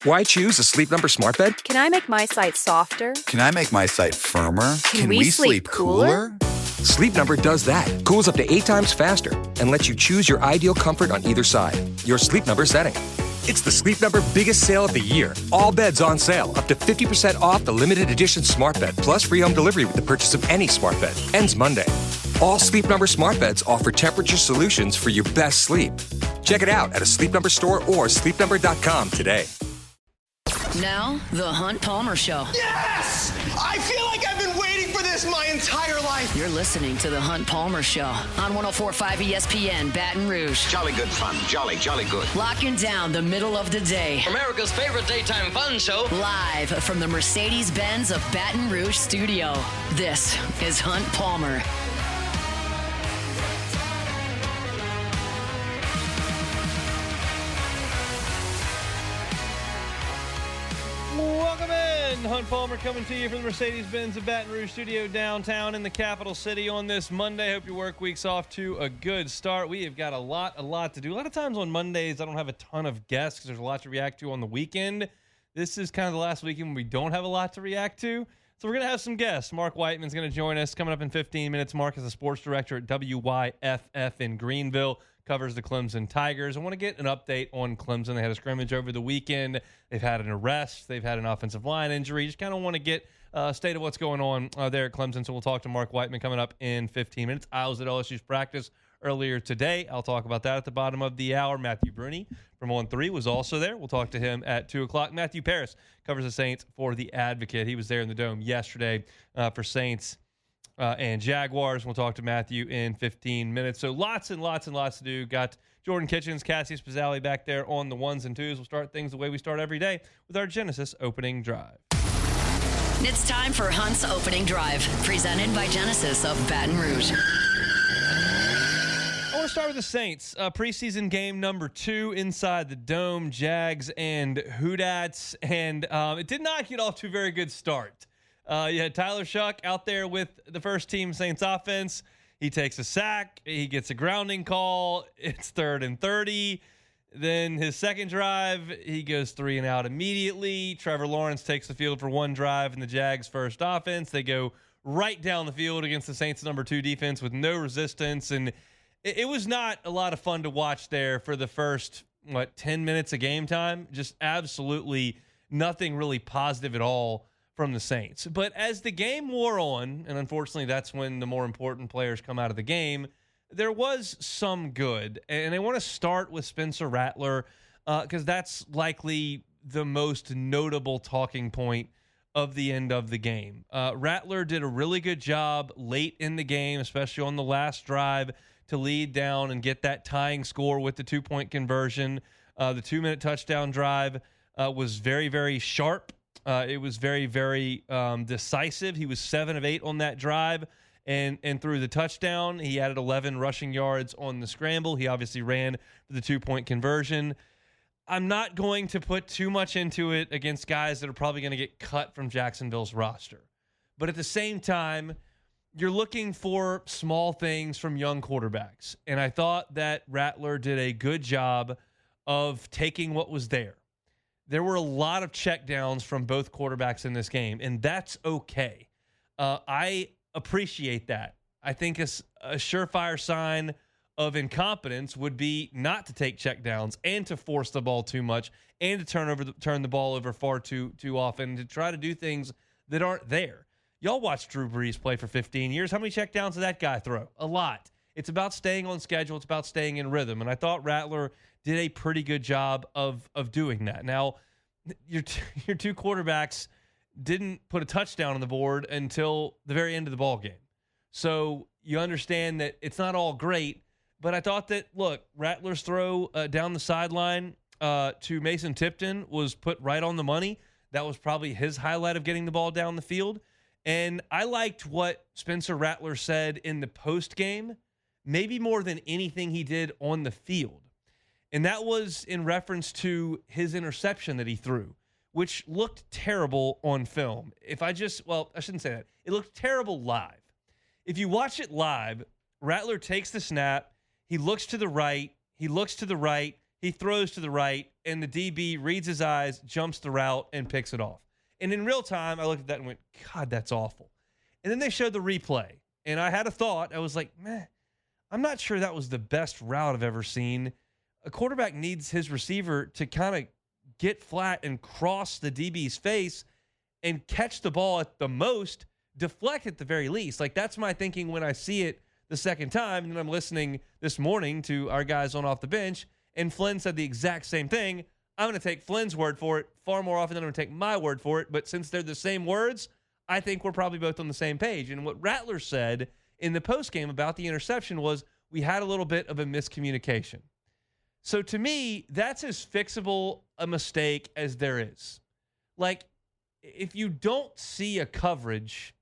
Why choose a Sleep Number smart bed? Can I make my site softer? Can I make my site firmer? Can we sleep cooler? Sleep Number does that. Cools up to 8 times faster and lets you choose your ideal comfort on either side. Your Sleep Number setting. It's the Sleep Number biggest sale of the year. All beds on sale, up to 50% off the limited edition smart bed, plus free home delivery with the purchase of any smart bed. Ends Monday. All Sleep Number smart beds offer temperature solutions for your best sleep. Check it out at a Sleep Number store or sleepnumber.com today. Now, the Hunt Palmer Show. Yes! I feel like I've been waiting for this my entire life. You're listening to the Hunt Palmer Show on 104.5 ESPN, Baton Rouge. Jolly good fun. Jolly good. Locking down the middle of the day. America's favorite daytime fun show. Live from the Mercedes-Benz of Baton Rouge studio. This is Hunt Palmer. Welcome in. Hunt Palmer coming to you from the Mercedes-Benz of Baton Rouge studio downtown in the capital city on this Monday. Hope your work week's off to a good start. We have got a lot to do. A lot of times on Mondays, I don't have a ton of guests because there's a lot to react to on the weekend. This is kind of the last weekend when we don't have a lot to react to. So we're going to have some guests. Marc Whiteman's going to join us coming up in 15 minutes. Marc is a sports director at WYFF in Greenville. Covers the Clemson Tigers. I want to get an update on Clemson. They had a scrimmage over the weekend. They've had an arrest. They've had an offensive line injury. Just kind of want to get a state of what's going on there at Clemson. So we'll talk to Marc Whiteman coming up in 15 minutes. I was at LSU's practice earlier today. I'll talk about that at the bottom of the hour. Matthew Bruni from On 3 was also there. We'll talk to him at 2 o'clock. Matthew Paris covers the Saints for The Advocate. He was there in the Dome yesterday for Saints and Jaguars. We'll talk to Matthew in 15 minutes. So lots and lots to do. Got Jordan Kitchens, Cassius Pizzali back there on the ones and twos. We'll start things the way we start every day with our Genesis opening drive. It's time for Hunt's opening drive, presented by Genesis of Baton Rouge. I want to start with the Saints. Preseason game number 2 inside the Dome, Jags and Hoodats. And it did not get off to a very good start. You had Tyler Shuck out there with the first team Saints offense. He takes a sack. He gets a grounding call. It's 3rd and 30. Then his second drive, he goes 3 and out immediately. Trevor Lawrence takes the field for one drive in the Jags' first offense. They go right down the field against the Saints' number 2 defense with no resistance. And it was not a lot of fun to watch there for the first, 10 minutes of game time. Just absolutely nothing really positive at all from the Saints. But as the game wore on, and unfortunately that's when the more important players come out of the game, there was some good. And I want to start with Spencer Rattler because that's likely the most notable talking point of the end of the game. Rattler did a really good job late in the game, especially on the last drive, to lead down and get that tying score with the 2-point conversion. The 2-minute touchdown drive was very, very sharp. It was very, very decisive. He was 7 of 8 on that drive and through the touchdown. He added 11 rushing yards on the scramble. He obviously ran for the 2-point conversion. I'm not going to put too much into it against guys that are probably going to get cut from Jacksonville's roster. But at the same time, you're looking for small things from young quarterbacks. And I thought that Rattler did a good job of taking what was there. There were a lot of checkdowns from both quarterbacks in this game, and that's okay. I appreciate that. I think a surefire sign of incompetence would be not to take checkdowns and to force the ball too much and to turn the ball over far too often, to try to do things that aren't there. Y'all watched Drew Brees play for 15 years. How many checkdowns did that guy throw? A lot. It's about staying on schedule. It's about staying in rhythm. And I thought Rattler did a pretty good job of doing that. Now, your two quarterbacks didn't put a touchdown on the board until the very end of the ball game. So you understand that it's not all great, but I thought that, look, Rattler's throw down the sideline to Mason Tipton was put right on the money. That was probably his highlight of getting the ball down the field. And I liked what Spencer Rattler said in the post game, maybe more than anything he did on the field. And that was in reference to his interception that he threw, which looked terrible on film. I shouldn't say that. It looked terrible live. If you watch it live, Rattler takes the snap. He looks to the right. he throws to the right, and the DB reads his eyes, jumps the route, and picks it off. And in real time, I looked at that and went, God, that's awful. And then they showed the replay, and I had a thought. I was like, man, I'm not sure that was the best route I've ever seen. A quarterback needs his receiver to kind of get flat and cross the DB's face and catch the ball at the most, deflect at the very least. Like, that's my thinking when I see it the second time. And then I'm listening this morning to our guys on Off the Bench, and Flynn said the exact same thing. I'm going to take Flynn's word for it far more often than I'm going to take my word for it. But since they're the same words, I think we're probably both on the same page. And what Rattler said in the postgame about the interception was we had a little bit of a miscommunication. So to me, that's as fixable a mistake as there is. Like, if you don't see a coverage,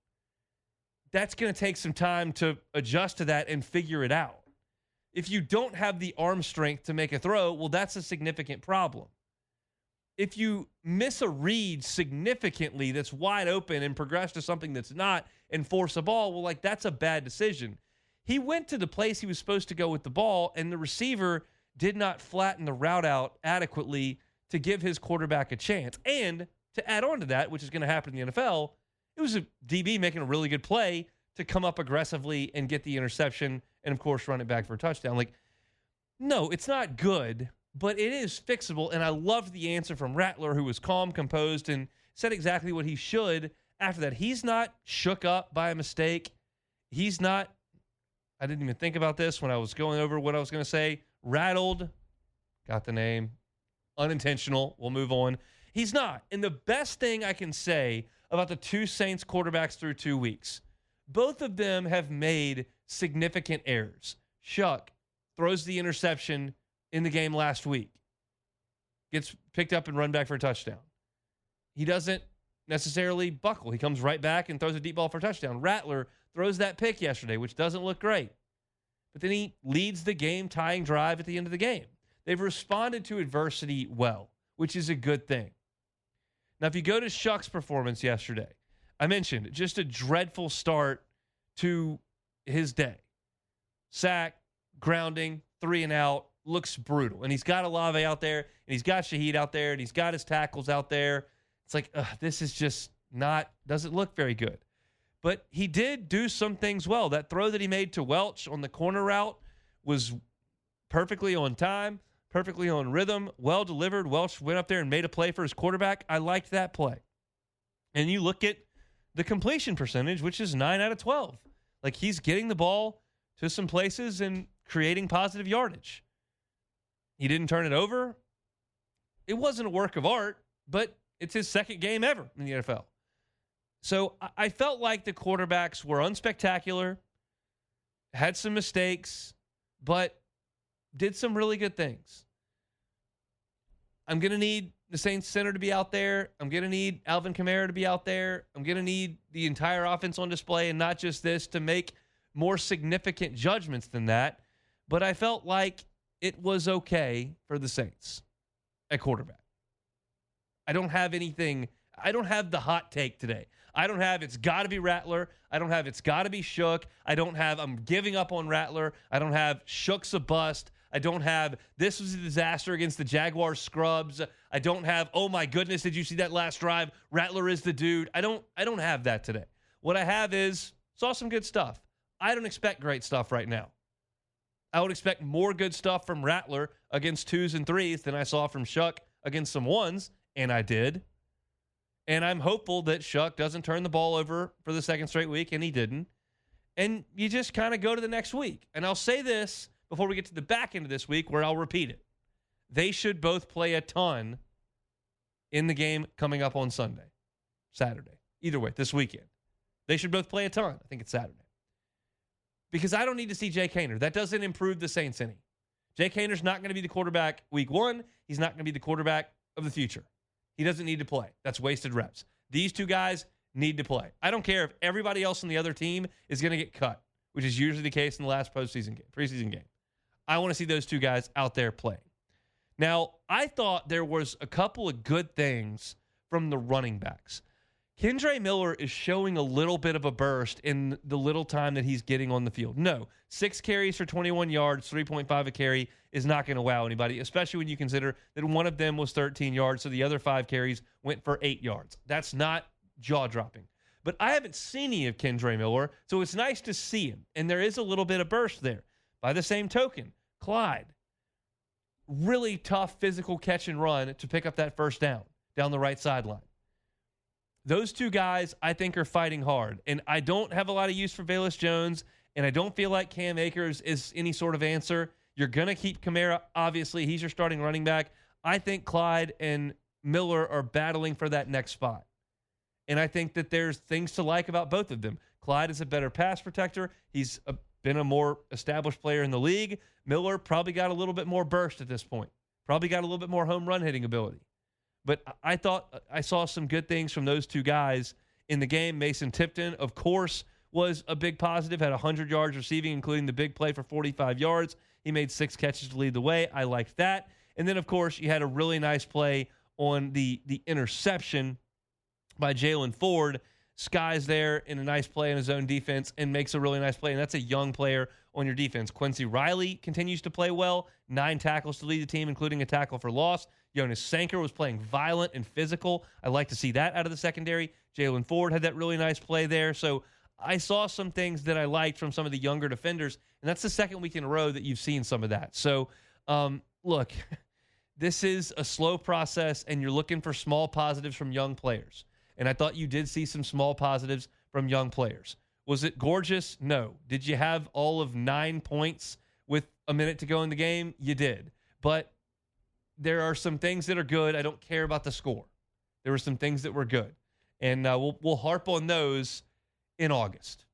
that's going to take some time to adjust to that and figure it out. If you don't have the arm strength to make a throw, well, that's a significant problem. If you miss a read significantly that's wide open and progress to something that's not and force a ball, well, like, that's a bad decision. He went to the place he was supposed to go with the ball, and the receiver did not flatten the route out adequately to give his quarterback a chance. And to add on to that, which is going to happen in the NFL, it was a DB making a really good play to come up aggressively and get the interception and, of course, run it back for a touchdown. Like, no, it's not good, but it is fixable. And I loved the answer from Rattler, who was calm, composed, and said exactly what he should after that. He's not shook up by a mistake. He's not, I didn't even think about this when I was going over what I was going to say, rattled, got the name, unintentional, we'll move on. He's not. And the best thing I can say about the two Saints quarterbacks through 2 weeks, both of them have made significant errors. Shuck throws the interception in the game last week, gets picked up and run back for a touchdown. He doesn't necessarily buckle. He comes right back and throws a deep ball for a touchdown. Rattler throws that pick yesterday, which doesn't look great. But then he leads the game-tying drive at the end of the game. They've responded to adversity well, which is a good thing. Now, if you go to Shuck's performance yesterday, I mentioned just a dreadful start to his day. Sack, grounding, 3 and out, looks brutal. And he's got Olave out there, and he's got Shaheed out there, and he's got his tackles out there. It's like, this is just not, doesn't look very good. But he did do some things well. That throw that he made to Welch on the corner route was perfectly on time, perfectly on rhythm, well delivered. Welch went up there and made a play for his quarterback. I liked that play. And you look at the completion percentage, which is 9 out of 12. Like, he's getting the ball to some places and creating positive yardage. He didn't turn it over. It wasn't a work of art, but it's his second game ever in the NFL. So I felt like the quarterbacks were unspectacular, had some mistakes, but did some really good things. I'm going to need the Saints center to be out there. I'm going to need Alvin Kamara to be out there. I'm going to need the entire offense on display, and not just this, to make more significant judgments than that. But I felt like it was okay for the Saints at quarterback. I don't have anything. I don't have the hot take today. I don't have it's got to be Rattler. I don't have it's got to be Shook. I don't have I'm giving up on Rattler. I don't have Shook's a bust. I don't have this was a disaster against the Jaguars scrubs. I don't have, oh my goodness, did you see that last drive? Rattler is the dude. I don't have that today. What I have is saw some good stuff. I don't expect great stuff right now. I would expect more good stuff from Rattler against 2s and 3s than I saw from Shuck against some 1s, and I did. And I'm hopeful that Shuck doesn't turn the ball over for the second straight week, and he didn't. And you just kind of go to the next week. And I'll say this before we get to the back end of this week, where I'll repeat it. They should both play a ton in the game coming up on Saturday. Either way, this weekend. They should both play a ton. I think it's Saturday. Because I don't need to see Jake Haener. That doesn't improve the Saints any. Jake Haener's not going to be the quarterback week 1. He's not going to be the quarterback of the future. He doesn't need to play. That's wasted reps. These two guys need to play. I don't care if everybody else on the other team is going to get cut, which is usually the case in the last preseason game. I want to see those two guys out there playing. Now, I thought there was a couple of good things from the running backs. Kendre Miller is showing a little bit of a burst in the little time that he's getting on the field. No, 6 carries for 21 yards, 3.5 a carry is not going to wow anybody, especially when you consider that one of them was 13 yards, so the other 5 carries went for 8 yards. That's not jaw-dropping. But I haven't seen any of Kendre Miller, so it's nice to see him, and there is a little bit of burst there. By the same token, Clyde, really tough physical catch and run to pick up that first down the right sideline. Those two guys, I think, are fighting hard. And I don't have a lot of use for Velus Jones, and I don't feel like Cam Akers is any sort of answer. You're going to keep Kamara. Obviously, he's your starting running back. I think Clyde and Miller are battling for that next spot. And I think that there's things to like about both of them. Clyde is a better pass protector. He's been a more established player in the league. Miller probably got a little bit more burst at this point. Probably got a little bit more home run hitting ability. But I thought I saw some good things from those two guys in the game. Mason Tipton, of course, was a big positive, had 100 yards receiving, including the big play for 45 yards. He made 6 catches to lead the way. I liked that. And then, of course, you had a really nice play on the interception by Jalen Ford. Sky's there in a nice play in his own defense and makes a really nice play, and that's a young player on your defense. Quincy Riley continues to play well, 9 tackles to lead the team, including a tackle for loss. Jonas Sanker was playing violent and physical. I like to see that out of the secondary. Jalen Ford had that really nice play there. So I saw some things that I liked from some of the younger defenders, and that's the second week in a row that you've seen some of that. So, look, this is a slow process, and you're looking for small positives from young players. And I thought you did see some small positives from young players. Was it gorgeous? No. Did you have all of 9 points with a minute to go in the game? You did. But there are some things that are good. I don't care about the score. There were some things that were good. And we'll harp on those in August.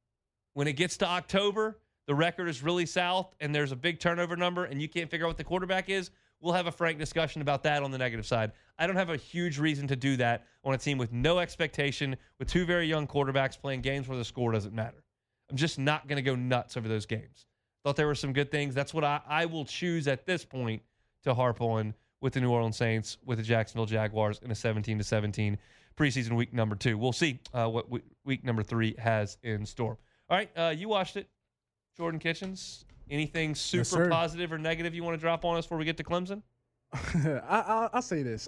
When it gets to October, the record is really south, and there's a big turnover number, and you can't figure out what the quarterback is, we'll have a frank discussion about that on the negative side. I don't have a huge reason to do that on a team with no expectation, with 2 very young quarterbacks playing games where the score doesn't matter. I'm just not going to go nuts over those games. Thought there were some good things. That's what I will choose at this point to harp on with the New Orleans Saints, with the Jacksonville Jaguars in a 17-17 preseason week number 2. We'll see what week number 3 has in store. All right, you watched it, Jordan Kitchens. Anything super positive or negative you want to drop on us before we get to Clemson? I'll say this.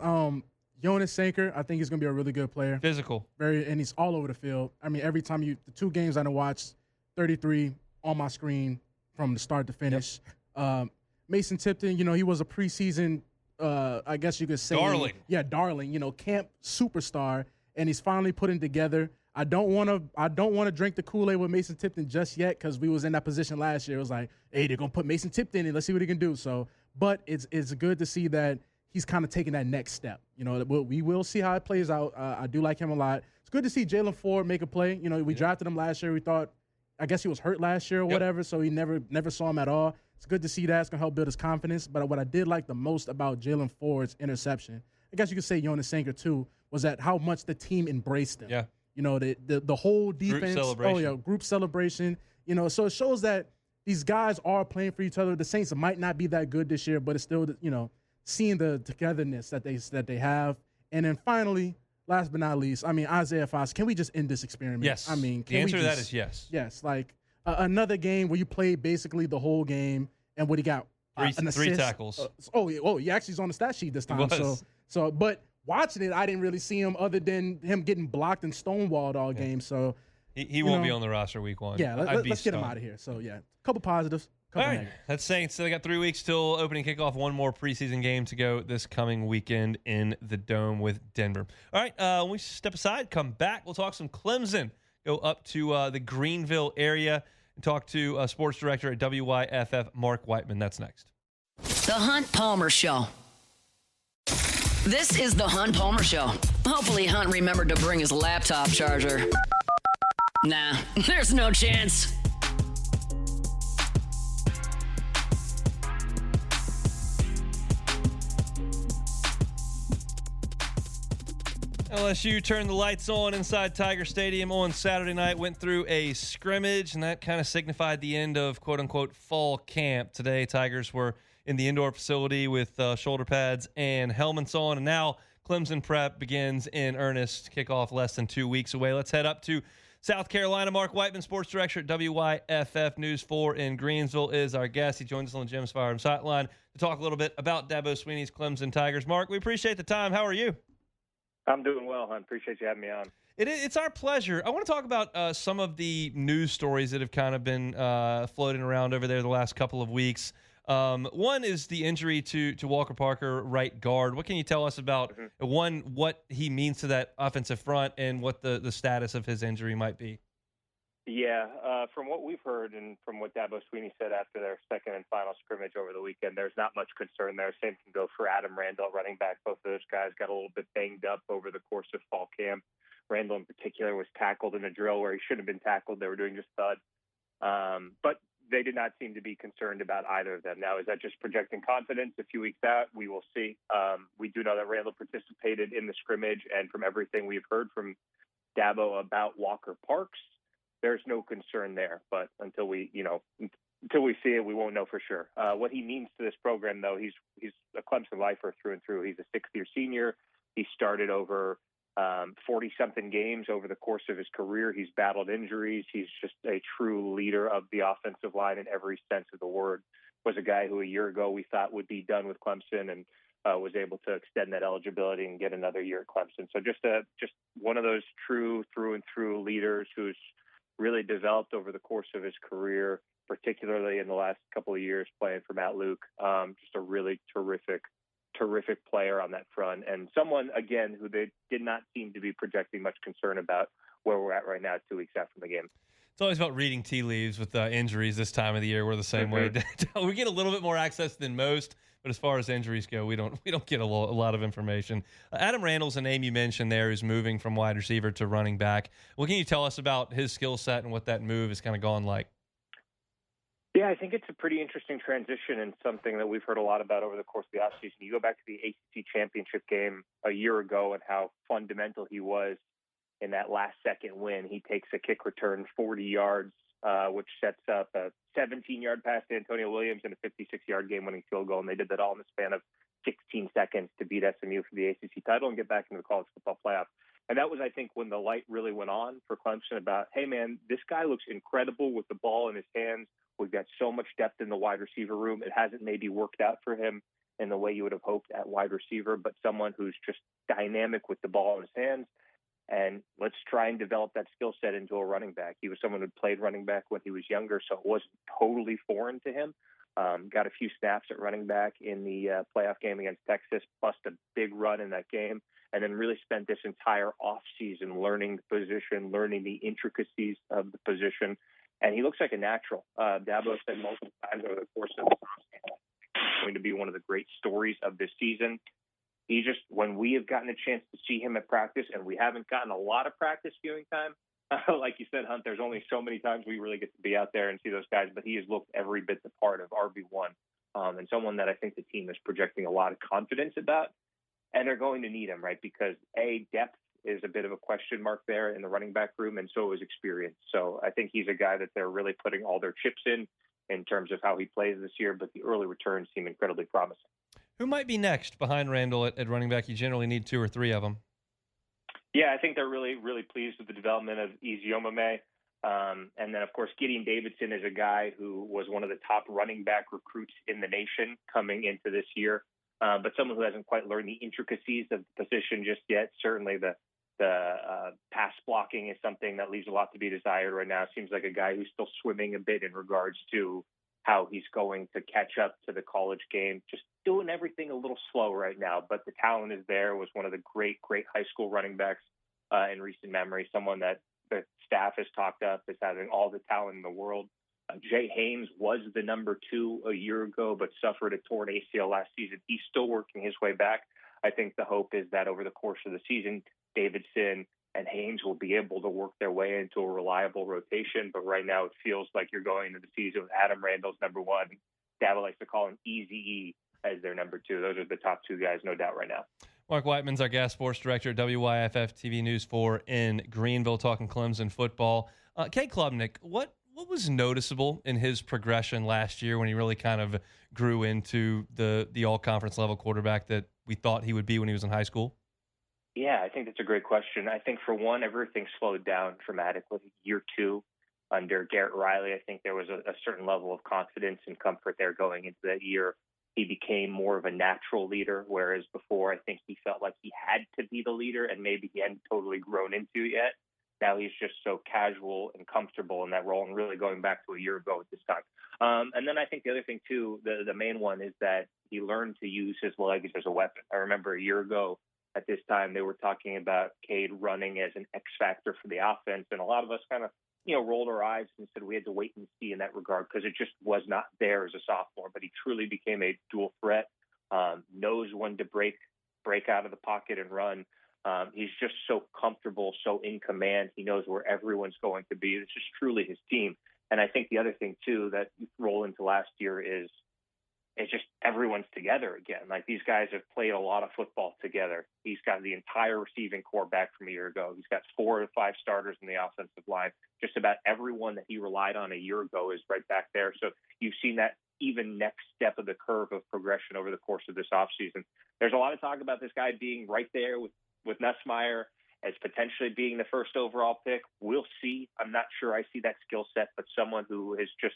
Jonas Sanker, I think he's going to be a really good player. Physical. And he's all over the field. I mean, every time the 2 games I watched, 33 on my screen from the start to finish. Yep. Mason Tipton, he was a preseason, I guess you could say. Darling. Yeah, darling, camp superstar, and he's finally putting together. I don't want to drink the Kool-Aid with Mason Tipton just yet, because we was in that position last year. It was like, hey, they're going to put Mason Tipton in. Let's see what he can do. So, but it's good to see that he's kind of taking that next step. We will see how it plays out. I do like him a lot. It's good to see Jalen Ford make a play. We drafted him last year. We thought, I guess he was hurt last year or whatever, so he never saw him at all. It's good to see that. It's going to help build his confidence. But what I did like the most about Jalen Ford's interception, I guess you could say Jonas Sanker too, was that how much the team embraced him. Yeah. The whole defense. Group celebration. Oh, yeah, group celebration. So it shows that these guys are playing for each other. The Saints might not be that good this year, but it's still, seeing the togetherness that they have. And then finally, last but not least, Isaiah Fox, can we just end this experiment? Yes. The answer to that is yes. Yes, like another game where you played basically the whole game, and what he got? An assist. 3 tackles. He actually is on the stat sheet this time. But watching it, I didn't really see him other than him getting blocked and stonewalled all game. So he won't be on the roster week 1. Yeah, let's get him out of here. So yeah, a couple positives. All right, that's Saints. So they got 3 weeks till opening kickoff. 1 more preseason game to go this coming weekend in the Dome with Denver. All right, when we step aside, come back, we'll talk some Clemson. Go up to the Greenville area and talk to sports director at WYFF, Marc Whiteman. That's next. The Hunt Palmer Show. This is the Hunt Palmer Show. Hopefully Hunt remembered to bring his laptop charger. Nah, there's no chance. LSU turned the lights on inside Tiger Stadium on Saturday night, went through a scrimmage, and that kind of signified the end of quote-unquote fall camp. Today, Tigers were in the indoor facility with shoulder pads and helmets on, and now Clemson prep begins in earnest. Kickoff less than 2 weeks away. Let's head up to South Carolina. Marc Whiteman, sports director at WYFF News 4 in Greensville, is our guest. He joins us on the Jim's Firearms Hotline to talk a little bit about Dabo Swinney's Clemson Tigers. Marc, we appreciate the time. How are you? I'm doing well, hon. Appreciate you having me on. It's our pleasure. I want to talk about some of the news stories that have kind of been floating around over there the last couple of weeks. One is the injury to Walker Parker, right guard. What can you tell us about, one, what he means to that offensive front and what the status of his injury might be? Yeah, from what we've heard and from what Dabo Swinney said after their second and final scrimmage over the weekend, there's not much concern there. Same can go for Adam Randall, running back. Both of those guys got a little bit banged up over the course of fall camp. Randall in particular was tackled in a drill where he shouldn't have been tackled. They were doing just thud. But they did not seem to be concerned about either of them. Now, is that just projecting confidence a few weeks out? We will see. We do know that Randall participated in the scrimmage, and from everything we've heard from Dabo about Walker Parks, there's no concern there. But until we see it, we won't know for sure. What he means to this program, though, he's a Clemson lifer through and through. He's a sixth-year senior. He started over 40-something games over the course of his career. He's battled injuries. He's just a true leader of the offensive line in every sense of the word. Was a guy who a year ago we thought would be done with Clemson and was able to extend that eligibility and get another year at Clemson. So just one of those true through and through leaders who's really developed over the course of his career, particularly in the last couple of years playing for Matt Luke. Just a really terrific player on that front, and someone, again, who they did not seem to be projecting much concern about where we're at right now 2 weeks after the game. It's always about reading tea leaves with injuries this time of the year. We're the same way. We get a little bit more access than most, but as far as injuries go, we don't get a lot of information. Adam Randall's a name you mentioned there, who's moving from wide receiver to running back. What can you tell us about his skill set and what that move has kind of gone like? Yeah, I think it's a pretty interesting transition and something that we've heard a lot about over the course of the offseason. You go back to the ACC championship game a year ago and how fundamental he was in that last-second win. He takes a kick return 40 yards, which sets up a 17-yard pass to Antonio Williams and a 56-yard game-winning field goal, and they did that all in the span of 16 seconds to beat SMU for the ACC title and get back into the college football playoff. And that was, I think, when the light really went on for Clemson about, hey, man, this guy looks incredible with the ball in his hands. We've got so much depth in the wide receiver room. It hasn't maybe worked out for him in the way you would have hoped at wide receiver, but someone who's just dynamic with the ball in his hands. And let's try and develop that skill set into a running back. He was someone who played running back when he was younger, so it wasn't totally foreign to him. Got a few snaps at running back in the playoff game against Texas, plus a big run in that game, and then really spent this entire offseason learning the position, learning the intricacies of the position. And he looks like a natural. Dabo said multiple times over the course of the offseason, he's going to be one of the great stories of this season. He just, when we have gotten a chance to see him at practice, and we haven't gotten a lot of practice viewing time, like you said, Hunt, there's only so many times we really get to be out there and see those guys, but he has looked every bit the part of RB1, and someone that I think the team is projecting a lot of confidence about. And they're going to need him, right? Because depth is a bit of a question mark there in the running back room, and so is experience. So I think he's a guy that they're really putting all their chips in terms of how he plays this year, but the early returns seem incredibly promising. Who might be next behind Randall at running back? You generally need 2 or 3 of them. Yeah, I think they're really, really pleased with the development of Eziomame. And then, of course, Gideon Davidson is a guy who was one of the top running back recruits in the nation coming into this year, but someone who hasn't quite learned the intricacies of the position just yet. Certainly the pass blocking is something that leaves a lot to be desired right now. Seems like a guy who's still swimming a bit in regards to how he's going to catch up to the college game. Just doing everything a little slow right now, but the talent is there. Was one of the great high school running backs in recent memory, someone that the staff has talked up as having all the talent in the world. Jay Haynes was the number 2 a year ago, but suffered a torn ACL last season. He's still working his way back. I think the hope is that over the course of the season, Davidson and Haynes will be able to work their way into a reliable rotation. But right now it feels like you're going into the season with Adam Randall's number 1. Dabo likes to call him Easy as their number 2. Those are the top 2 guys, no doubt, right now. Marc Whiteman's our guest sports director at WYFF TV News 4 in Greenville, talking Clemson football. Cade Klubnik, what was noticeable in his progression last year when he really kind of grew into the all-conference level quarterback that we thought he would be when he was in high school? Yeah, I think that's a great question. I think for one, everything slowed down dramatically. Year two, under Garrett Riley, I think there was a certain level of confidence and comfort there going into that year. He became more of a natural leader, whereas before I think he felt like he had to be the leader and maybe he hadn't totally grown into it yet. Now he's just so casual and comfortable in that role, and really going back to a year ago at this time. And then I think the other thing too, the main one is that he learned to use his legs as a weapon. I remember a year ago at this time they were talking about Cade running as an X factor for the offense, and a lot of us kind of rolled our eyes and said we had to wait and see in that regard because it just was not there as a sophomore. But he truly became a dual threat, knows when to break out of the pocket and run. He's just so comfortable, so in command. He knows where everyone's going to be. It's just truly his team. And I think the other thing, too, that you roll into last year is it's just everyone's together again. Like, these guys have played a lot of football together. He's got the entire receiving core back from a year ago. He's got 4 or 5 starters in the offensive line. Just about everyone that he relied on a year ago is right back there. So you've seen that even next step of the curve of progression over the course of this offseason. There's a lot of talk about this guy being right there with Nussmeier as potentially being the first overall pick. We'll see. I'm not sure I see that skill set, but someone who is just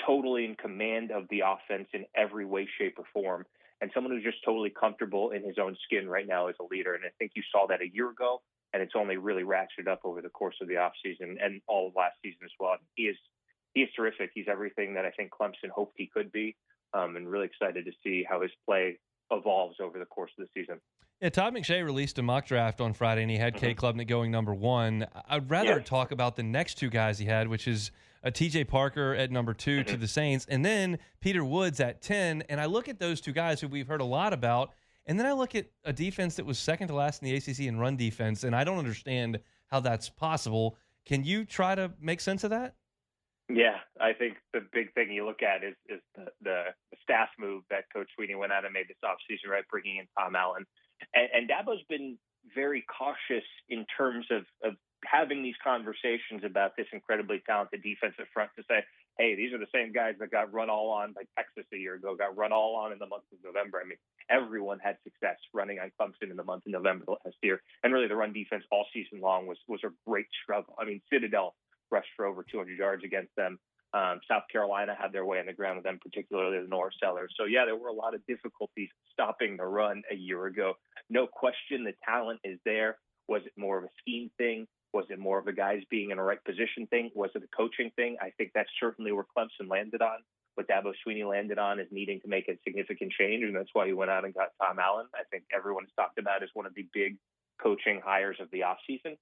totally in command of the offense in every way, shape, or form, and someone who's just totally comfortable in his own skin right now as a leader. And I think you saw that a year ago, and it's only really ratcheted up over the course of the offseason and all of last season as well. He is terrific. He's everything that I think Clemson hoped he could be, and really excited to see how his play evolves over the course of the season. Yeah, Todd McShay released a mock draft on Friday, and he had Cade Klubnik going number 1. I'd rather talk about the next 2 guys he had, which is TJ Parker at number 2 to the Saints, and then Peter Woods at 10. And I look at those 2 guys who we've heard a lot about, and then I look at a defense that was second to last in the ACC in run defense, and I don't understand how that's possible. Can you try to make sense of that? Yeah, I think the big thing you look at is the staff move that Coach Sweeney went out and made this offseason, right, bringing in Tom Allen. And Dabo's been very cautious in terms of having these conversations about this incredibly talented defensive front to say, hey, these are the same guys that got run all on by Texas a year ago, got run all on in the month of November. I mean, everyone had success running on Clemson in the month of November last year. And really the run defense all season long was a great struggle. I mean, Citadel rushed for over 200 yards against them. South Carolina had their way on the ground with them, particularly the North Sellers. So, yeah, there were a lot of difficulties stopping the run a year ago. No question the talent is there. Was it more of a scheme thing? Was it more of the guys being in the right position thing? Was it a coaching thing? I think that's certainly where Clemson landed on. What Dabo Sweeney landed on is needing to make a significant change, and that's why he went out and got Tom Allen. I think everyone's talked about as one of the big coaching hires of the offseason.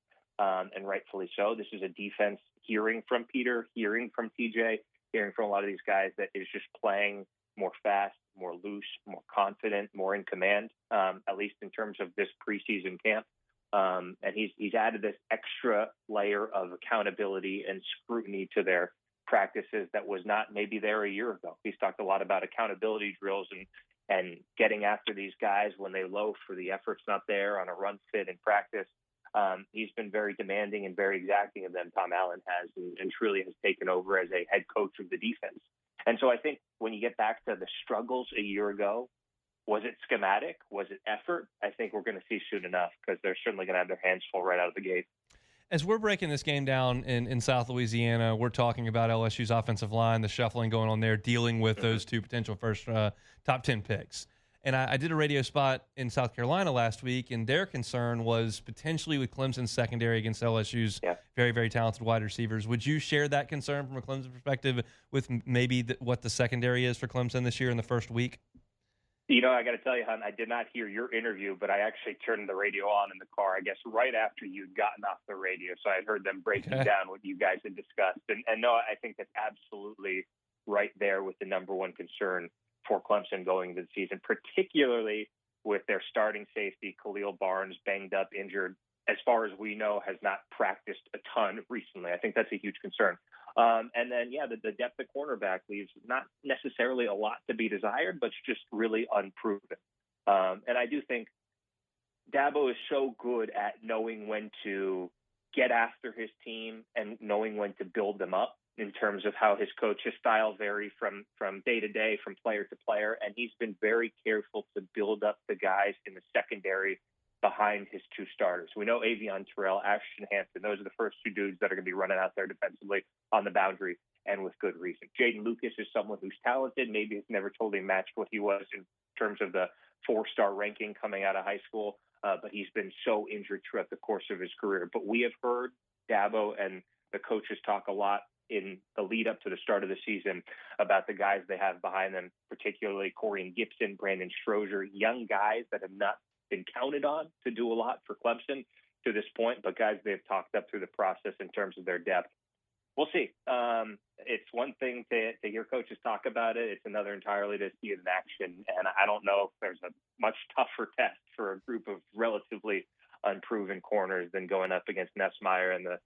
And rightfully so. This is a defense hearing from Peter, hearing from TJ, hearing from a lot of these guys that is just playing more fast, more loose, more confident, more in command, at least in terms of this preseason camp. And he's added this extra layer of accountability and scrutiny to their practices that was not maybe there a year ago. He's talked a lot about accountability drills and getting after these guys when they loaf or the effort's not there on a run fit in practice. He's been very demanding and very exacting of them, Tom Allen has, and truly has taken over as a head coach of the defense. And so I think when you get back to the struggles a year ago, was it schematic? Was it effort? I think we're going to see soon enough because they're certainly going to have their hands full right out of the gate. As we're breaking this game down in South Louisiana, we're talking about LSU's offensive line, the shuffling going on there, dealing with those 2 potential first top 10 picks. And I did a radio spot in South Carolina last week, and their concern was potentially with Clemson's secondary against LSU's very, very talented wide receivers. Would you share that concern from a Clemson perspective with maybe what the secondary is for Clemson this year in the first week? You know, I got to tell you, hon, I did not hear your interview, but I actually turned the radio on in the car, I guess, right after you'd gotten off the radio. So I had heard them breaking down what you guys had discussed. And no, I think that's absolutely right there with the number one concern for Clemson going into the season, particularly with their starting safety, Khalil Barnes, banged up, injured. As far as we know, has not practiced a ton recently. I think that's a huge concern. And then, the depth of cornerback leaves not necessarily a lot to be desired, but it's just really unproven. And I do think Dabo is so good at knowing when to get after his team and knowing when to build them up in terms of how his coach's style vary from day to day, from player to player. And he's been very careful to build up the guys in the secondary behind his two starters. We know Avion Terrell, Ashton Hansen, those are the first two dudes that are going to be running out there defensively on the boundary, and with good reason. Jaden Lucas is someone who's talented, maybe has never totally matched what he was in terms of the 4-star ranking coming out of high school, but he's been so injured throughout the course of his career. But we have heard Dabo and the coaches talk a lot in the lead up to the start of the season about the guys they have behind them, particularly Corian Gibson, Brandon Strozier, young guys that have not been counted on to do a lot for Clemson to this point, but guys they've talked up through the process in terms of their depth. We'll see. It's one thing to hear coaches talk about it. It's another entirely to see it in action. And I don't know if there's a much tougher test for a group of relatively unproven corners than going up against Nessmeyer and the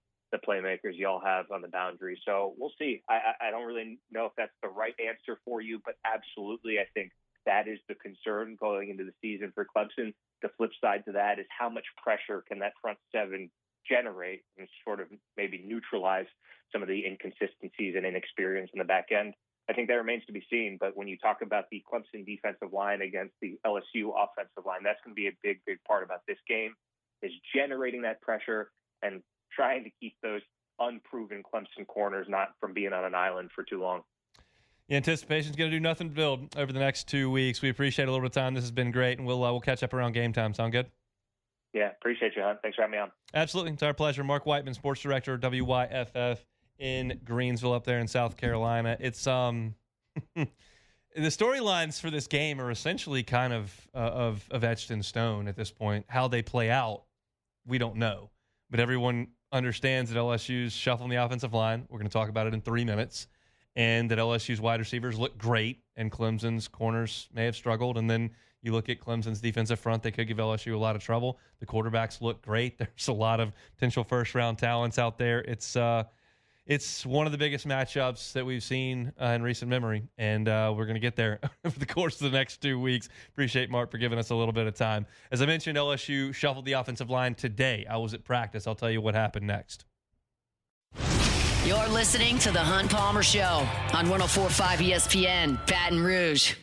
playmakers y'all have on the boundary. So we'll see. I don't really know if that's the right answer for you, but absolutely I think that is the concern going into the season for Clemson. The flip side to that is how much pressure can that front seven generate and sort of maybe neutralize some of the inconsistencies and inexperience in the back end. I think that remains to be seen. But when you talk about the Clemson defensive line against the LSU offensive line, that's going to be a big, big part about this game, is generating that pressure and trying to keep those unproven Clemson corners not from being on an island for too long. The anticipation is going to do nothing but build over the next 2 weeks. We appreciate a little bit of time. This has been great, and we'll catch up around game time. Sound good? Yeah, appreciate you, Hunt. Thanks for having me on. Absolutely. It's our pleasure. Marc Whiteman, sports director of WYFF in Greensville up there in South Carolina. It's the storylines for this game are essentially kind of etched in stone at this point. How they play out, we don't know. But everyone understands that LSU's shuffling the offensive line. We're going to talk about it in 3 minutes. And that LSU's wide receivers look great, and Clemson's corners may have struggled. And then you look at Clemson's defensive front, they could give LSU a lot of trouble. The quarterbacks look great. There's a lot of potential first-round talents out there. It's one of the biggest matchups that we've seen in recent memory, and we're going to get there over the course of the next 2 weeks. Appreciate Marc for giving us a little bit of time. As I mentioned, LSU shuffled the offensive line today. I was at practice. I'll tell you what happened next. You're listening to The Hunt Palmer Show on 104.5 ESPN, Baton Rouge.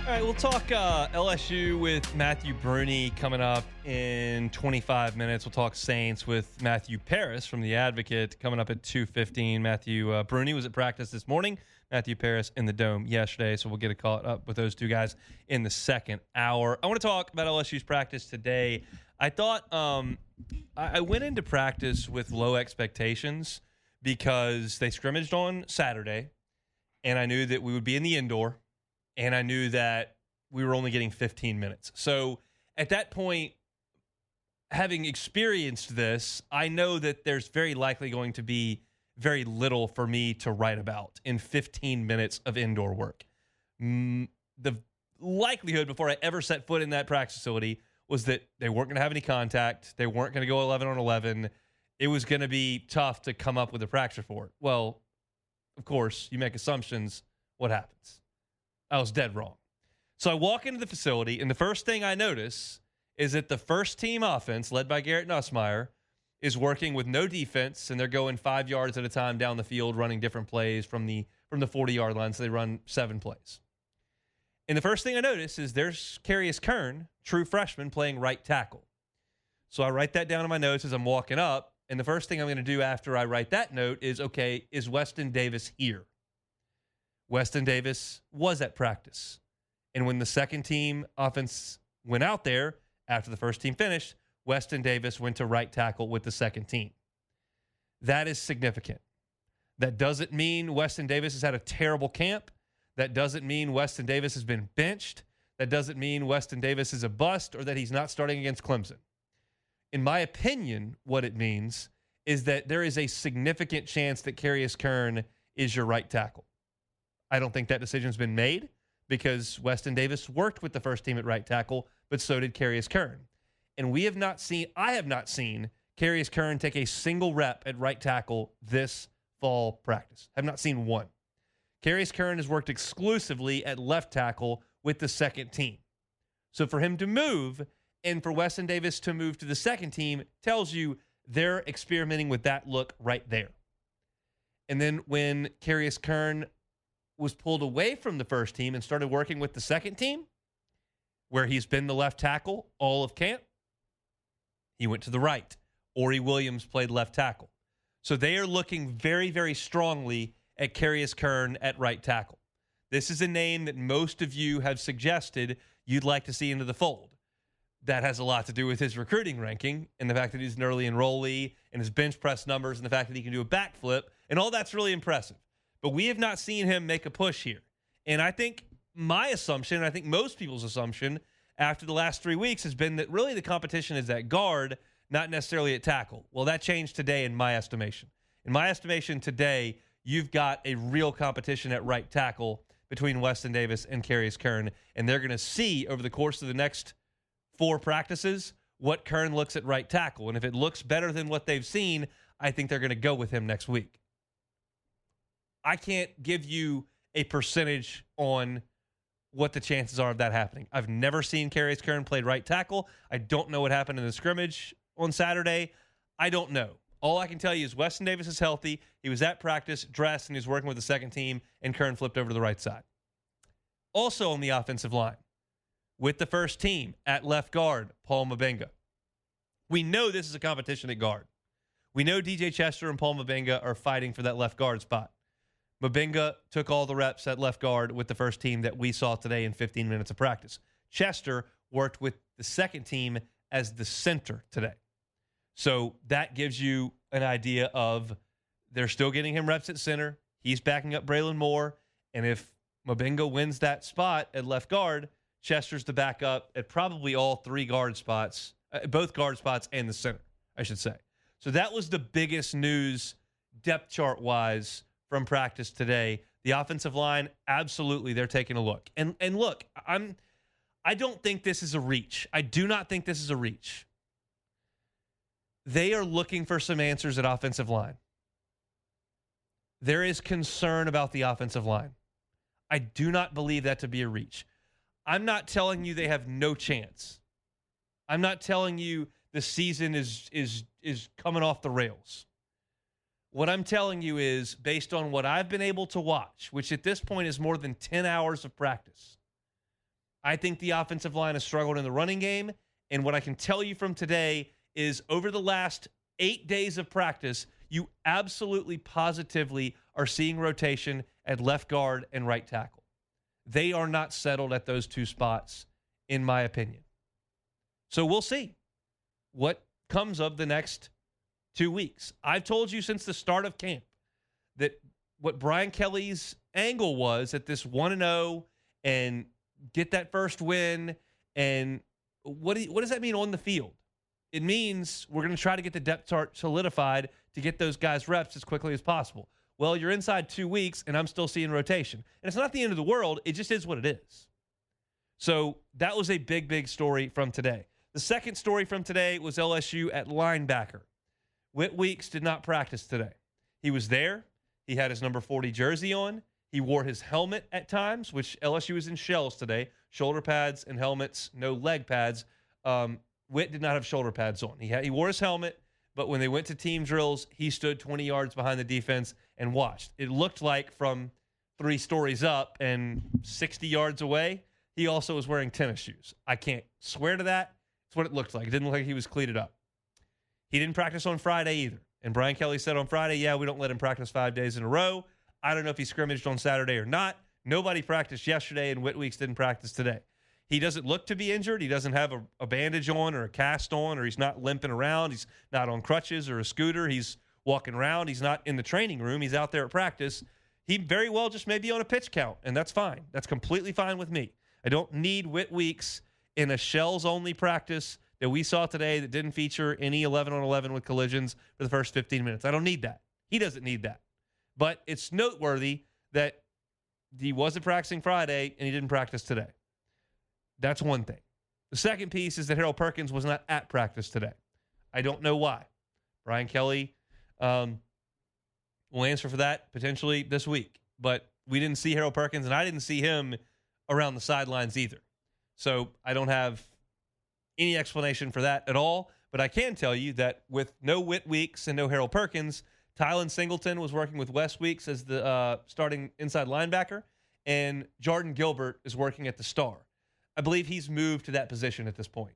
All right, we'll talk LSU with Matthew Bruni coming up in 25 minutes. We'll talk Saints with Matthew Paris from The Advocate coming up at 2:15. Matthew Bruni was at practice this morning. Matthew Paris in the Dome yesterday, so we'll get caught up with those two guys in the second hour. I want to talk about LSU's practice today. I thought I went into practice with low expectations because they scrimmaged on Saturday, and I knew that we would be in the indoor. And I knew that we were only getting 15 minutes. So at that point, having experienced this, I know that there's very likely going to be very little for me to write about in 15 minutes of indoor work. The likelihood before I ever set foot in that practice facility was that they weren't going to have any contact. They weren't going to go 11 on 11. It was going to be tough to come up with a practice report. Well, of course, you make assumptions. What happens? I was dead wrong. So I walk into the facility, and the first thing I notice is that the first team offense, led by Garrett Nussmeier, is working with no defense, and they're going 5 yards at a time down the field, running different plays from the 40-yard line. So they run 7 plays. And the first thing I notice is there's Carius Kern, true freshman, playing right tackle. So I write that down in my notes as I'm walking up, and the first thing I'm going to do after I write that note is, okay, is Weston Davis here? Weston Davis was at practice. And when the second team offense went out there after the first team finished, Weston Davis went to right tackle with the second team. That is significant. That doesn't mean Weston Davis has had a terrible camp. That doesn't mean Weston Davis has been benched. That doesn't mean Weston Davis is a bust or that he's not starting against Clemson. In my opinion, what it means is that there is a significant chance that Carius Kern is your right tackle. I don't think that decision's been made because Weston Davis worked with the first team at right tackle, but so did Carius Kern. And I have not seen Carius Kern take a single rep at right tackle this fall practice. I've not seen one. Carius Kern has worked exclusively at left tackle with the second team. So for him to move and for Weston Davis to move to the second team tells you they're experimenting with that look right there. And then when Carius Kern was pulled away from the first team and started working with the second team, where he's been the left tackle all of camp, he went to the right. Ori Williams played left tackle. So they are looking very, very strongly at Carius Kern at right tackle. This is a name that most of you have suggested you'd like to see into the fold. That has a lot to do with his recruiting ranking and the fact that he's an early enrollee and his bench press numbers and the fact that he can do a backflip, and all that's really impressive. But we have not seen him make a push here. And I think my assumption, and I think most people's assumption after the last 3 weeks has been that really the competition is at guard, not necessarily at tackle. Well, that changed today in my estimation. In my estimation today, you've got a real competition at right tackle between Weston Davis and Carius Kern, and they're going to see over the course of the next 4 practices what Kern looks at right tackle. And if it looks better than what they've seen, I think they're going to go with him next week. I can't give you a percentage on what the chances are of that happening. I've never seen Carius Kern play right tackle. I don't know what happened in the scrimmage on Saturday. I don't know. All I can tell you is Weston Davis is healthy. He was at practice, dressed, and he's working with the second team, and Kern flipped over to the right side. Also on the offensive line, with the first team at left guard, Paul Mabenga. We know this is a competition at guard. We know DJ Chester and Paul Mabenga are fighting for that left guard spot. Mabenga took all the reps at left guard with the first team that we saw today in 15 minutes of practice. Chester worked with the second team as the center today. So that gives you an idea of they're still getting him reps at center. He's backing up Braylon Moore. And if Mabenga wins that spot at left guard, Chester's the backup at probably all 3 guard spots, both guard spots and the center, I should say. So that was the biggest news depth chart-wise from practice today. The offensive line, absolutely, they're taking a look. And look, I don't think this is a reach. I do not think this is a reach. They are looking for some answers at offensive line. There is concern about the offensive line. I do not believe that to be a reach. I'm not telling you they have no chance. I'm not telling you the season is coming off the rails. What I'm telling you is, based on what I've been able to watch, which at this point is more than 10 hours of practice, I think the offensive line has struggled in the running game. And what I can tell you from today is over the last 8 days of practice, you absolutely positively are seeing rotation at left guard and right tackle. They are not settled at those 2 spots, in my opinion. So we'll see what comes of the next 2 weeks. I've told you since the start of camp that what Brian Kelly's angle was at this 1-0 and get that first win. And what does that mean on the field? It means we're going to try to get the depth chart solidified to get those guys reps as quickly as possible. Well, you're inside 2 weeks, and I'm still seeing rotation. And it's not the end of the world. It just is what it is. So that was a big, big story from today. The second story from today was LSU at linebacker. Whit Weeks did not practice today. He was there. He had his number 40 jersey on. He wore his helmet at times, which LSU is in shells today. Shoulder pads and helmets, no leg pads. Whit did not have shoulder pads on. He wore his helmet, but when they went to team drills, he stood 20 yards behind the defense and watched. It looked like from 3 stories up and 60 yards away, he also was wearing tennis shoes. I can't swear to that. It's what it looked like. It didn't look like he was cleated up. He didn't practice on Friday either. And Brian Kelly said on Friday, yeah, we don't let him practice 5 days in a row. I don't know if he scrimmaged on Saturday or not. Nobody practiced yesterday, and Whit Weeks didn't practice today. He doesn't look to be injured. He doesn't have a bandage on or a cast on, or he's not limping around. He's not on crutches or a scooter. He's walking around. He's not in the training room. He's out there at practice. He very well just may be on a pitch count, and that's fine. That's completely fine with me. I don't need Whit Weeks in a shells-only practice that we saw today that didn't feature any 11-on-11 with collisions for the first 15 minutes. I don't need that. He doesn't need that. But it's noteworthy that he wasn't practicing Friday and he didn't practice today. That's one thing. The second piece is that Harold Perkins was not at practice today. I don't know why. Brian Kelly will answer for that potentially this week. But we didn't see Harold Perkins, and I didn't see him around the sidelines either. So I don't have any explanation for that at all. But I can tell you that with no Whit Weeks and no Harold Perkins, Tylen Singleton was working with Wes Weeks as the starting inside linebacker, and Jordan Gilbert is working at the star. I believe he's moved to that position at this point.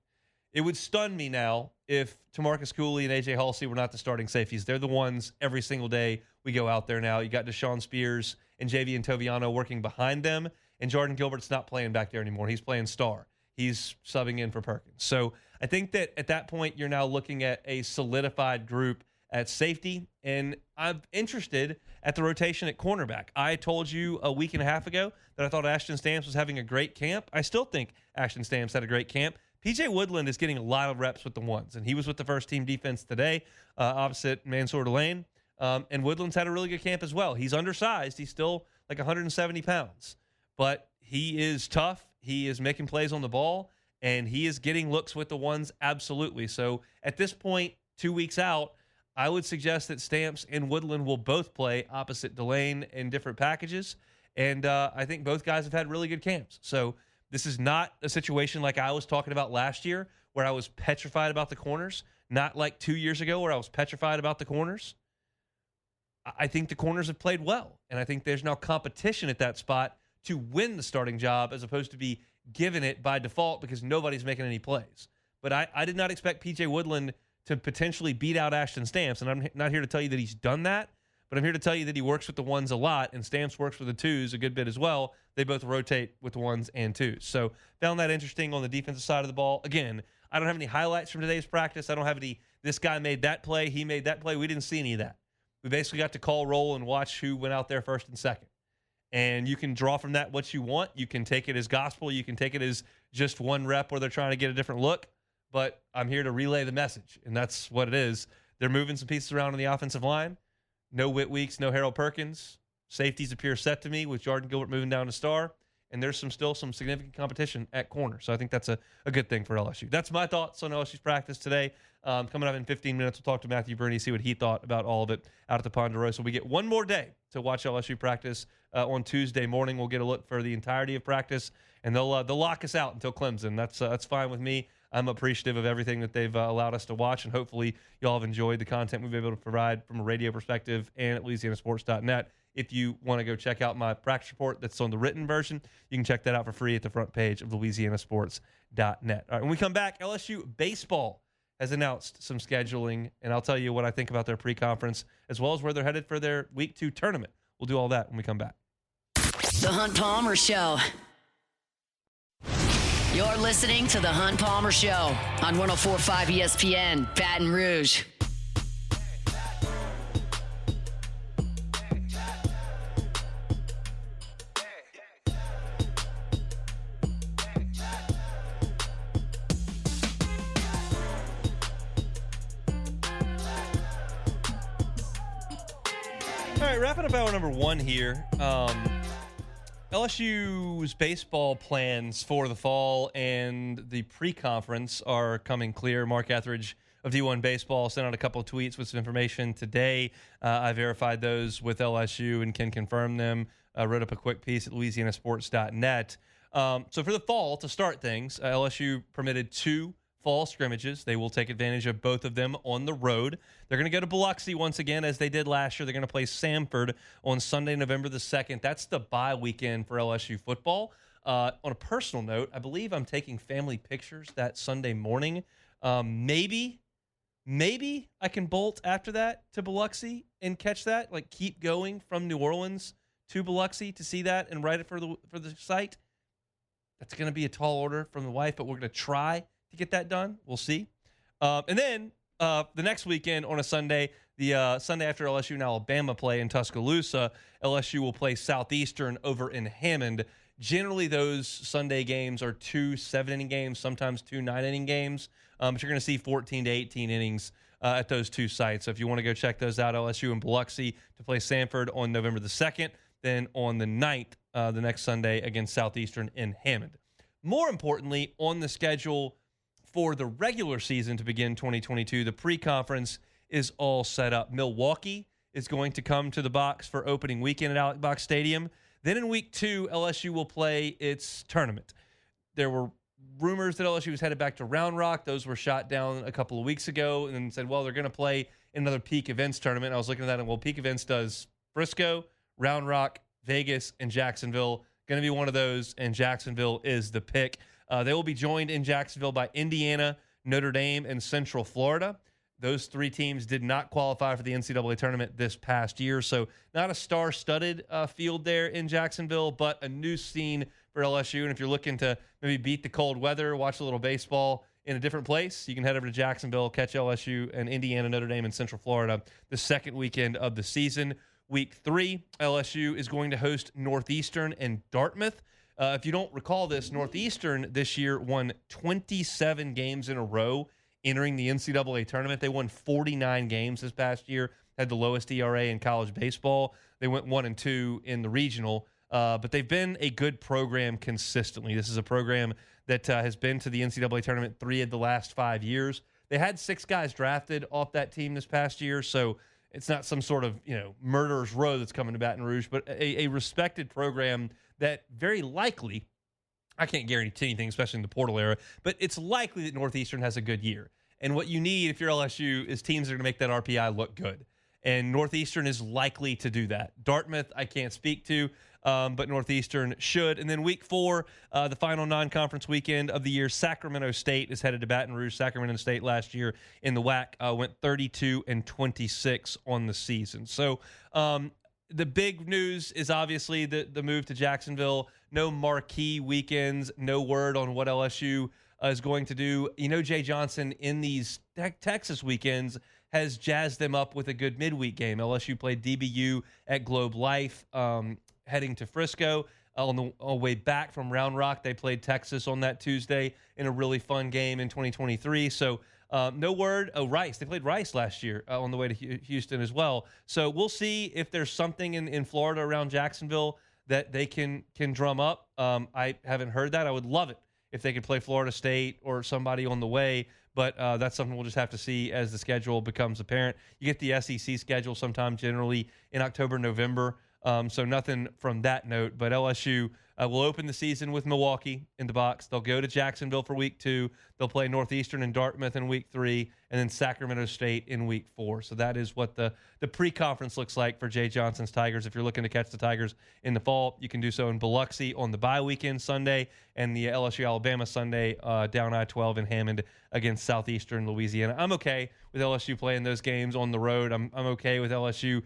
It would stun me now if Tamarcus Cooley and A.J. Halsey were not the starting safeties. They're the ones every single day we go out there now. You got Deshaun Spears and Javian Toviano working behind them, and Jordan Gilbert's not playing back there anymore. He's playing star. He's subbing in for Perkins. So I think that at that point, you're now looking at a solidified group at safety, and I'm interested at the rotation at cornerback. I told you a week and a half ago that I thought Ashton Stamps was having a great camp. I still think Ashton Stamps had a great camp. P.J. Woodland is getting a lot of reps with the ones, and he was with the first-team defense today opposite Mansour Delane, and Woodland's had a really good camp as well. He's undersized. He's still like 170 pounds, but he is tough. He is making plays on the ball, and he is getting looks with the ones absolutely. So at this point, 2 weeks out, I would suggest that Stamps and Woodland will both play opposite Delane in different packages, and I think both guys have had really good camps. So this is not a situation like I was talking about last year where I was petrified about the corners, not like 2 years ago where I was petrified about the corners. I think the corners have played well, and I think there's now competition at that spot to win the starting job as opposed to be given it by default because nobody's making any plays. But I did not expect P.J. Woodland to potentially beat out Ashton Stamps, and I'm not here to tell you that he's done that, but I'm here to tell you that he works with the ones a lot, and Stamps works with the twos a good bit as well. They both rotate with the ones and twos. So found that interesting on the defensive side of the ball. Again, I don't have any highlights from today's practice. I don't have any, this guy made that play, he made that play. We didn't see any of that. We basically got to call roll and watch who went out there first and second. And you can draw from that what you want. You can take it as gospel. You can take it as just one rep where they're trying to get a different look. But I'm here to relay the message, and that's what it is. They're moving some pieces around on the offensive line. No Whit Weeks, no Harold Perkins. Safeties appear set to me with Jordan Gilbert moving down to star. And there's still some significant competition at corner. So I think that's a good thing for LSU. That's my thoughts on LSU's practice today. Coming up in 15 minutes, we'll talk to Matthew Burney, see what he thought about all of it out at the Ponderosa. We get one more day to watch LSU practice on Tuesday morning. We'll get a look for the entirety of practice, and they'll lock us out until Clemson. That's fine with me. I'm appreciative of everything that they've allowed us to watch, and hopefully y'all have enjoyed the content we've been able to provide from a radio perspective and at LouisianaSports.net. If you want to go check out my practice report that's on the written version, you can check that out for free at the front page of LouisianaSports.net. All right, when we come back, LSU baseball has announced some scheduling, and I'll tell you what I think about their pre-conference as well as where they're headed for their Week 2 tournament. We'll do all that when we come back. The Hunt Palmer Show. You're listening to The Hunt Palmer Show on 104.5 ESPN, Baton Rouge. All right, wrapping up hour number one here. LSU's baseball plans for the fall and the pre-conference are coming clear. Marc Etheridge of D1 Baseball sent out a couple of tweets with some information today. I verified those with LSU and can confirm them. Wrote up a quick piece at LouisianaSports.net. So for the fall, to start things, LSU permitted 2 fall scrimmages. They will take advantage of both of them on the road. They're going to go to Biloxi once again, as they did last year. They're going to play Samford on Sunday, November the 2nd. That's the bye weekend for LSU football. On a personal note, I believe I'm taking family pictures that Sunday morning. Maybe I can bolt after that to Biloxi and catch that, like keep going from New Orleans to Biloxi to see that and write it for the site. That's going to be a tall order from the wife, but we're going to try to get that done. We'll see. And then the next weekend on a Sunday, the Sunday after LSU and Alabama play in Tuscaloosa, LSU will play Southeastern over in Hammond. Generally, those Sunday games are 2 7-inning games, sometimes 2 9-inning games. But you're going to see 14 to 18 innings at those 2 sites. So if you want to go check those out, LSU and Biloxi to play Samford on November the 2nd. Then on the 9th, the next Sunday, against Southeastern in Hammond. More importantly, on the schedule for the regular season to begin 2022, the pre-conference is all set up. Milwaukee is going to come to the box for opening weekend at Alex Box Stadium. Then in week 2, LSU will play its tournament. There were rumors that LSU was headed back to Round Rock. Those were shot down a couple of weeks ago, and then said, well, they're going to play in another Peak Events tournament. I was looking at that, and well, Peak Events does Frisco, Round Rock, Vegas, and Jacksonville. Going to be one of those, and Jacksonville is the pick. They will be joined in Jacksonville by Indiana, Notre Dame, and Central Florida. Those 3 teams did not qualify for the NCAA tournament this past year, so not a star-studded field there in Jacksonville, but a new scene for LSU. And if you're looking to maybe beat the cold weather, watch a little baseball in a different place, you can head over to Jacksonville, catch LSU and Indiana, Notre Dame, and Central Florida the second weekend of the season. Week 3, LSU is going to host Northeastern and Dartmouth. If you don't recall this, Northeastern this year won 27 games in a row entering the NCAA tournament. They won 49 games this past year, had the lowest ERA in college baseball. They went 1-2 in the regional, but they've been a good program consistently. This is a program that has been to the NCAA tournament 3 of the last 5 years. They had 6 guys drafted off that team this past year, so it's not some sort of, murderer's row that's coming to Baton Rouge, but a respected program that very likely, I can't guarantee anything, especially in the portal era, but it's likely that Northeastern has a good year. And what you need if you're LSU is teams that are going to make that RPI look good. And Northeastern is likely to do that. Dartmouth, I can't speak to, but Northeastern should. And then week 4, the final non-conference weekend of the year, Sacramento State is headed to Baton Rouge. Sacramento State last year in the WAC went 32-26 on the season. So the big news is obviously the move to Jacksonville. No marquee weekends, no word on what LSU is going to do. Jay Johnson in these Texas weekends has jazzed them up with a good midweek game. LSU played DBU at Globe Life, heading to Frisco. On the way back from Round Rock, they played Texas on that Tuesday in a really fun game in 2023. So no word. Oh, Rice. They played Rice last year on the way to Houston as well. So we'll see if there's something in Florida around Jacksonville that they can drum up. I haven't heard that. I would love it if they could play Florida State or somebody on the way, but that's something we'll just have to see as the schedule becomes apparent. You get the SEC schedule sometime generally in October, November, so nothing from that note. But LSU will open the season with Milwaukee in the box. They'll go to Jacksonville for week 2. They'll play Northeastern and Dartmouth in week 3, and then Sacramento State in week 4. So that is what the pre-conference looks like for Jay Johnson's Tigers. If you're looking to catch the Tigers in the fall, you can do so in Biloxi on the bye weekend Sunday, and the LSU-Alabama Sunday down I-12 in Hammond against Southeastern Louisiana. I'm okay with LSU playing those games on the road. I'm okay with LSU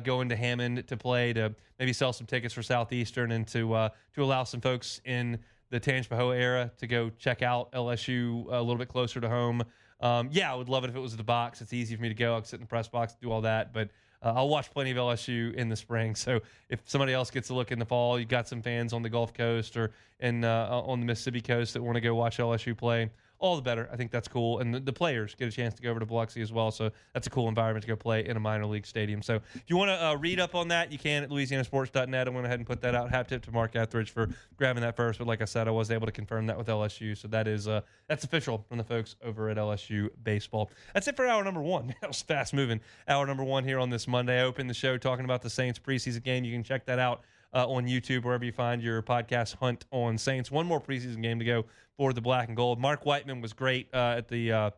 going to Hammond to play, to maybe sell some tickets for Southeastern, and to allow some folks in the Tangipahoa era to go check out LSU a little bit closer to home. I would love it if it was the box. It's easy for me to go. I can sit in the press box, do all that, but I'll watch plenty of LSU in the spring. So if somebody else gets a look in the fall, you've got some fans on the Gulf Coast or on the Mississippi coast that want to go watch LSU play, all the better. I think that's cool. And the players get a chance to go over to Biloxi as well. So that's a cool environment to go play in a minor league stadium. So if you want to read up on that, you can at LouisianaSports.net. I went ahead and put that out. Hat tip to Marc Etheridge for grabbing that first. But like I said, I was able to confirm that with LSU. So that is that's official from the folks over at LSU Baseball. That's it for hour number 1. That was fast moving. Hour number 1 here on this Monday. I opened the show talking about the Saints preseason game. You can check that out on YouTube, wherever you find your podcast hunt on Saints. One more preseason game to go for the Black and Gold. Marc Whiteman was great at the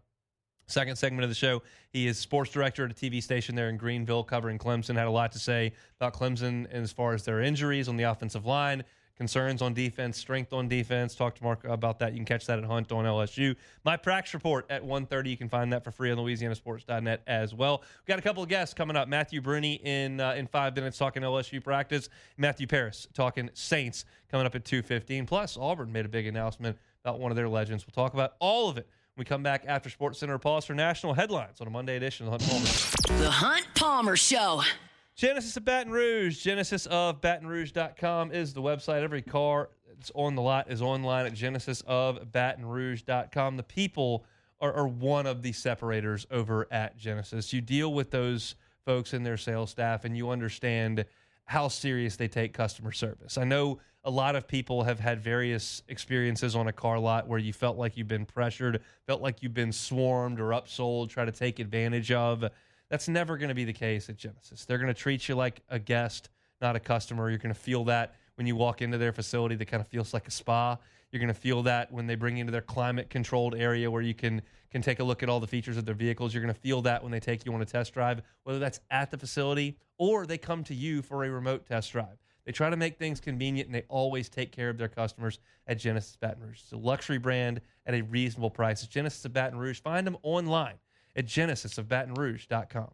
second segment of the show. He is sports director at a TV station there in Greenville covering Clemson. Had a lot to say about Clemson as far as their injuries on the offensive line, concerns on defense, strength on defense. Talk to Marc about that. You can catch that at Hunt on LSU. My Prax Report at 1:30. You can find that for free on LouisianaSports.net as well. We've got a couple of guests coming up. Matthew Bruni in 5 minutes talking LSU practice. Matthew Paris talking Saints coming up at 2:15. Plus, Auburn made a big announcement about one of their legends. We'll talk about all of it when we come back after Sports Center. Pause for national headlines on a Monday edition of the Hunt Palmer Show. The Hunt Palmer Show. Genesis of Baton Rouge. GenesisofBatonRouge.com is the website. Every car that's on the lot is online at GenesisofBatonRouge.com. The people are one of the separators over at Genesis. You deal with those folks and their sales staff, and you understand how serious they take customer service. I know a lot of people have had various experiences on a car lot where you felt like you've been pressured, felt like you've been swarmed or upsold, try to take advantage of. That's never going to be the case at Genesis. They're going to treat you like a guest, not a customer. You're going to feel that when you walk into their facility that kind of feels like a spa. You're going to feel that when they bring you into their climate-controlled area where you can take a look at all the features of their vehicles. You're going to feel that when they take you on a test drive, whether that's at the facility or they come to you for a remote test drive. They try to make things convenient, and they always take care of their customers at Genesis Baton Rouge. It's a luxury brand at a reasonable price. It's Genesis of Baton Rouge. Find them online at genesisofbatonrouge.com.